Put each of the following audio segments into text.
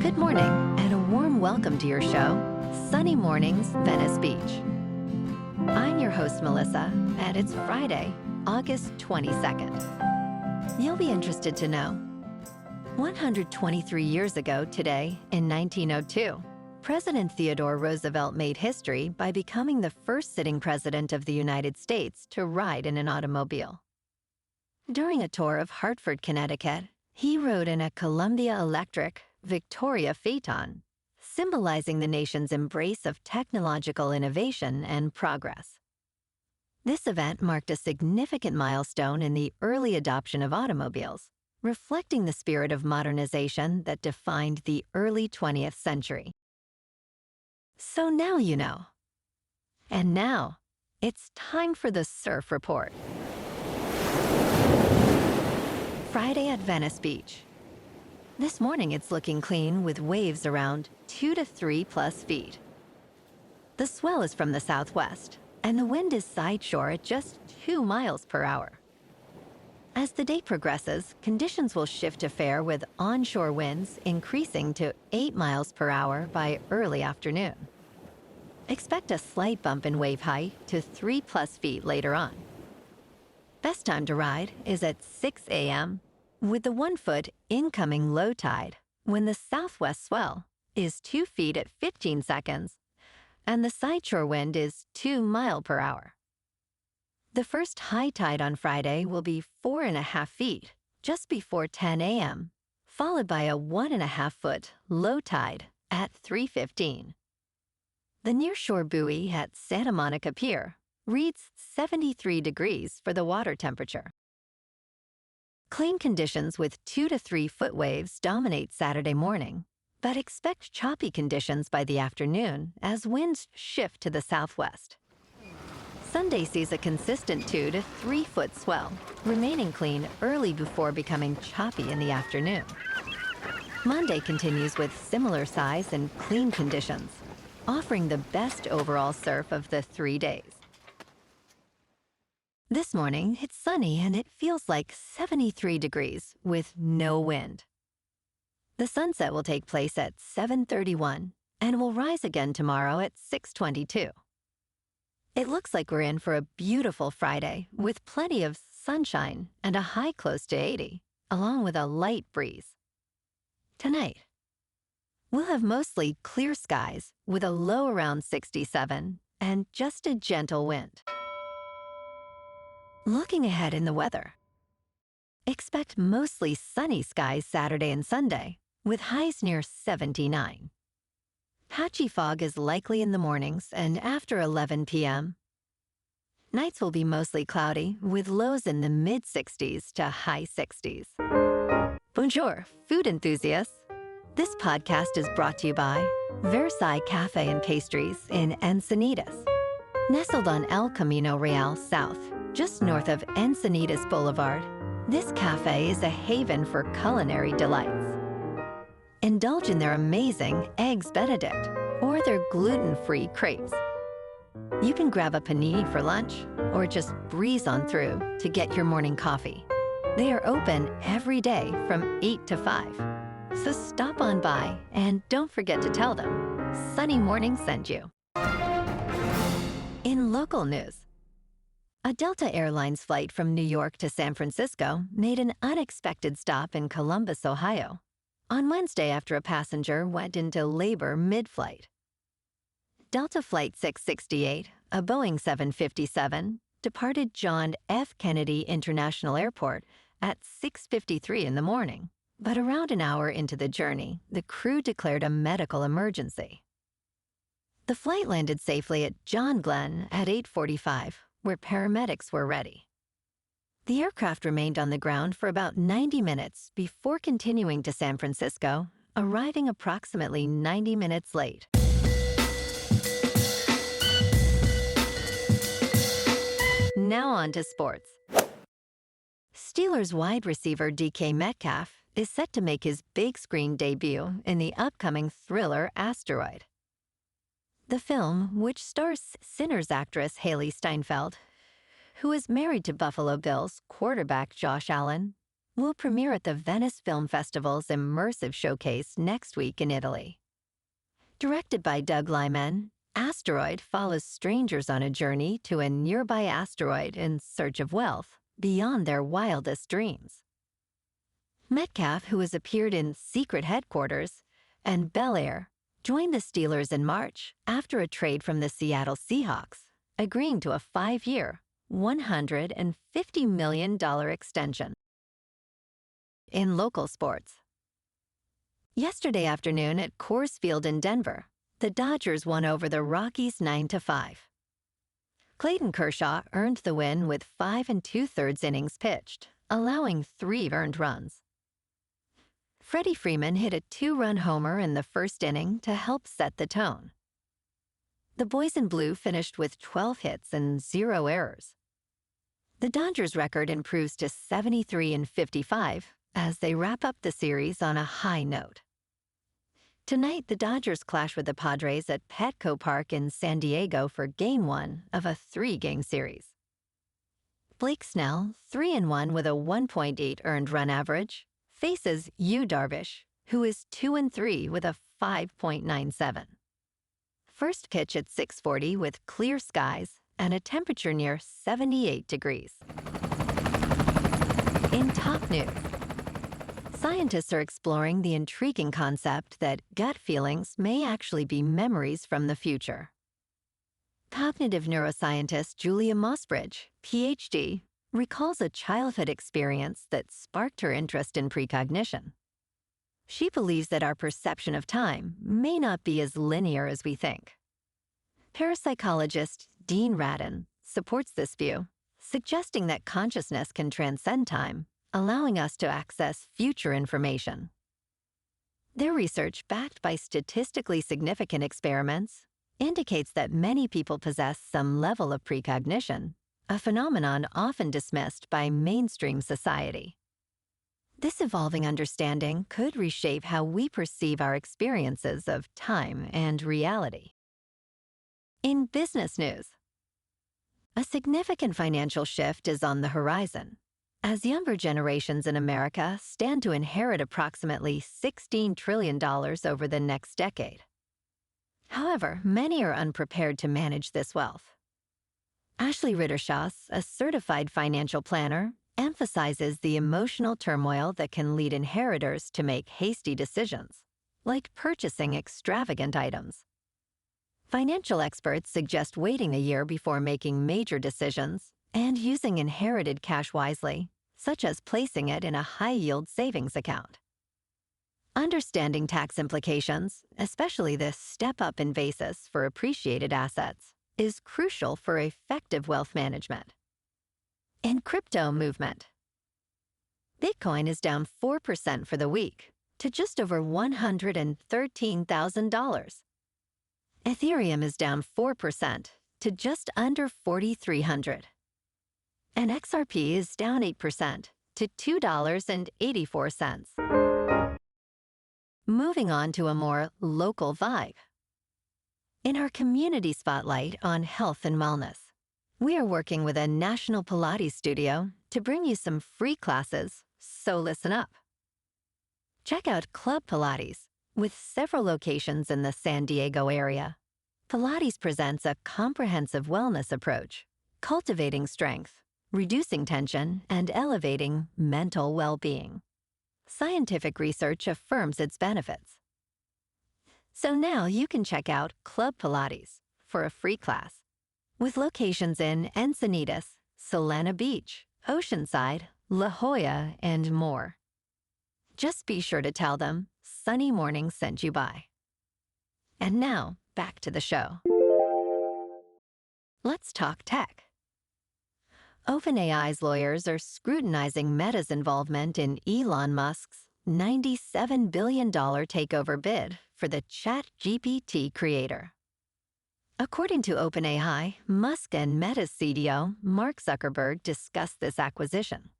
Good morning, and a warm welcome to your show, Sunny Mornings, Venice Beach. I'm your host, Melissa, and it's Friday, August 22nd. You'll be interested to know, 123 years ago today, in 1902, President Theodore Roosevelt made history by becoming the first sitting president of the United States to ride in an automobile. During a tour of Hartford, Connecticut, he rode in a Columbia Electric Victoria Phaeton, symbolizing the nation's embrace of technological innovation and progress. This event marked a significant milestone in the early adoption of automobiles, reflecting the spirit of modernization that defined the early 20th century. So now you know. And now, it's time for the Surf Report. Friday at Venice Beach. This morning it's looking clean with waves around 2 to 3+ feet. The swell is from the southwest, and the wind is side shore at just 2 miles per hour. As the day progresses, conditions will shift to fair with onshore winds increasing to 8 miles per hour by early afternoon. Expect a slight bump in wave height to 3+ feet later on. Best time to ride is at 6 a.m. with the 1-foot incoming low tide when the southwest swell is 2 feet at 15 seconds and the sideshore wind is 2 miles per hour. The first high tide on Friday will be 4.5 feet just before 10 a.m., followed by a 1.5-foot low tide at 3:15. The nearshore buoy at Santa Monica Pier reads 73 degrees for the water temperature. Clean conditions with 2 to 3 foot waves dominate Saturday morning, but expect choppy conditions by the afternoon as winds shift to the southwest. Sunday sees a consistent 2 to 3 foot swell, remaining clean early before becoming choppy in the afternoon. Monday continues with similar size and clean conditions, offering the best overall surf of the 3 days. This morning, it's sunny and it feels like 73 degrees with no wind. The sunset will take place at 7:31 and will rise again tomorrow at 6:22. It looks like we're in for a beautiful Friday with plenty of sunshine and a high close to 80, along with a light breeze. Tonight, we'll have mostly clear skies with a low around 67 and just a gentle wind. Looking ahead in the weather. Expect mostly sunny skies Saturday and Sunday, with highs near 79. Patchy fog is likely in the mornings and after 11 p.m. Nights will be mostly cloudy, with lows in the mid-60s to high 60s. Bonjour, food enthusiasts. This podcast is brought to you by Versailles Cafe and Pastries in Encinitas. Nestled on El Camino Real South, just north of Encinitas Boulevard, this cafe is a haven for culinary delights. Indulge in their amazing Eggs Benedict or their gluten-free crepes. You can grab a panini for lunch or just breeze on through to get your morning coffee. They are open every day from 8 to 5. So stop on by and don't forget to tell them Sunny Morning sent you. In local news, a Delta Airlines flight from New York to San Francisco made an unexpected stop in Columbus, Ohio, on Wednesday after a passenger went into labor mid-flight. Delta Flight 668, a Boeing 757, departed John F. Kennedy International Airport at 6:53 in the morning, but around an hour into the journey, the crew declared a medical emergency. The flight landed safely at John Glenn at 8:45, where paramedics were ready. The aircraft remained on the ground for about 90 minutes before continuing to San Francisco, arriving approximately 90 minutes late. Now on to sports. Steelers wide receiver DK Metcalf is set to make his big screen debut in the upcoming thriller Asteroid. The film, which stars Sinners actress Haley Steinfeld, who is married to Buffalo Bills quarterback Josh Allen, will premiere at the Venice Film Festival's immersive showcase next week in Italy. Directed by Doug Liman, Asteroid follows strangers on a journey to a nearby asteroid in search of wealth beyond their wildest dreams. Metcalf, who has appeared in Secret Headquarters and Bel Air, joined the Steelers in March after a trade from the Seattle Seahawks, agreeing to a 5-year, $150 million extension. In local sports. Yesterday afternoon at Coors Field in Denver, the Dodgers won over the Rockies 9-5. Clayton Kershaw earned the win with 5 2/3 innings pitched, allowing 3 earned runs. Freddie Freeman hit a 2-run homer in the first inning to help set the tone. The Boys in Blue finished with 12 hits and 0 errors. The Dodgers' record improves to 73-55 as they wrap up the series on a high note. Tonight, the Dodgers clash with the Padres at Petco Park in San Diego for Game 1 of a 3-game series. Blake Snell, 3-1 with a 1.8 earned run average, faces Yu Darvish, who is 2-3 with a 5.97. First pitch at 6:40 with clear skies and a temperature near 78 degrees. In top news, scientists are exploring the intriguing concept that gut feelings may actually be memories from the future. Cognitive neuroscientist Julia Mossbridge, PhD, recalls a childhood experience that sparked her interest in precognition. She believes that our perception of time may not be as linear as we think. Parapsychologist Dean Radin supports this view, suggesting that consciousness can transcend time, allowing us to access future information. Their research, backed by statistically significant experiments, indicates that many people possess some level of precognition, a phenomenon often dismissed by mainstream society. This evolving understanding could reshape how we perceive our experiences of time and reality. In business news, a significant financial shift is on the horizon, as younger generations in America stand to inherit approximately $16 trillion over the next decade. However, many are unprepared to manage this wealth. Ashley Rittershaus, a certified financial planner, emphasizes the emotional turmoil that can lead inheritors to make hasty decisions, like purchasing extravagant items. Financial experts suggest waiting a year before making major decisions and using inherited cash wisely, such as placing it in a high-yield savings account. Understanding tax implications, especially the step-up in basis for appreciated assets, is crucial for effective wealth management. In crypto movement, Bitcoin is down 4% for the week to just over $113,000. Ethereum is down 4% to just under $4,300. And XRP is down 8% to $2.84. Moving on to a more local vibe. In our community spotlight on health and wellness, we are working with a national Pilates studio to bring you some free classes, so listen up. Check out Club Pilates, with several locations in the San Diego area. Pilates presents a comprehensive wellness approach, cultivating strength, reducing tension, and elevating mental well-being. Scientific research affirms its benefits. So now you can check out Club Pilates for a free class, with locations in Encinitas, Solana Beach, Oceanside, La Jolla, and more. Just be sure to tell them Sunny Morning sent you by. And now, back to the show. Let's talk tech. OpenAI's lawyers are scrutinizing Meta's involvement in Elon Musk's $97 billion takeover bid for the ChatGPT creator. According to OpenAI, Musk and Meta's CDO, Mark Zuckerberg, discussed this acquisition.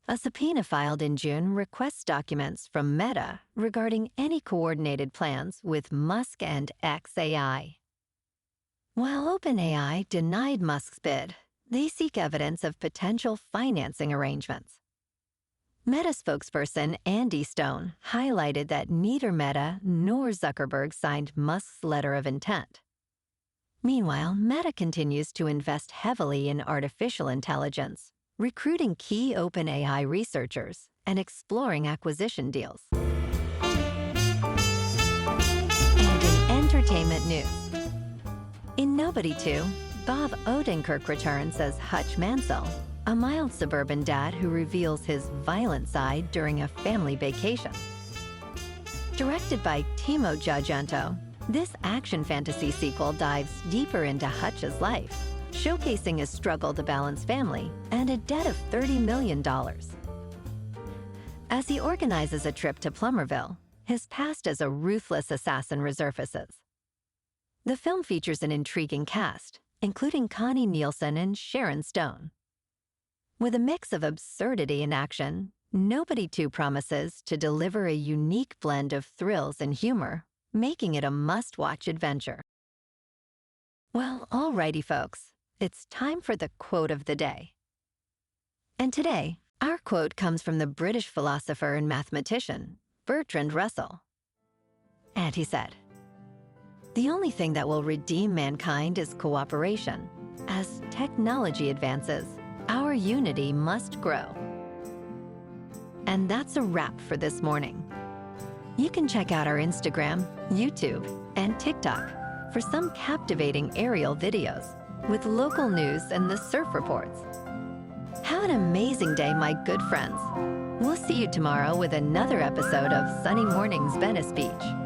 A subpoena filed in June requests documents from Meta regarding any coordinated plans with Musk and xAI. While OpenAI denied Musk's bid, they seek evidence of potential financing arrangements. Meta spokesperson Andy Stone highlighted that neither Meta nor Zuckerberg signed Musk's letter of intent. Meanwhile, Meta continues to invest heavily in artificial intelligence, recruiting key OpenAI researchers and exploring acquisition deals. And in entertainment news, in Nobody 2, Bob Odenkirk returns as Hutch Mansell, a mild suburban dad who reveals his violent side during a family vacation. Directed by Timo Giajanto, this action fantasy sequel dives deeper into Hutch's life, showcasing his struggle to balance family and a debt of $30 million. As he organizes a trip to Plummerville, his past as a ruthless assassin resurfaces. The film features an intriguing cast, including Connie Nielsen and Sharon Stone. With a mix of absurdity and action, Nobody 2 promises to deliver a unique blend of thrills and humor, making it a must-watch adventure. Well, alrighty folks, it's time for the quote of the day. And today, our quote comes from the British philosopher and mathematician, Bertrand Russell. And he said, "The only thing that will redeem mankind is cooperation. As technology advances, our unity must grow." And that's a wrap for this morning. You can check out our Instagram, YouTube, and TikTok for some captivating aerial videos with local news and the surf reports. Have an amazing day, my good friends. We'll see you tomorrow with another episode of Sunny Mornings Venice Beach.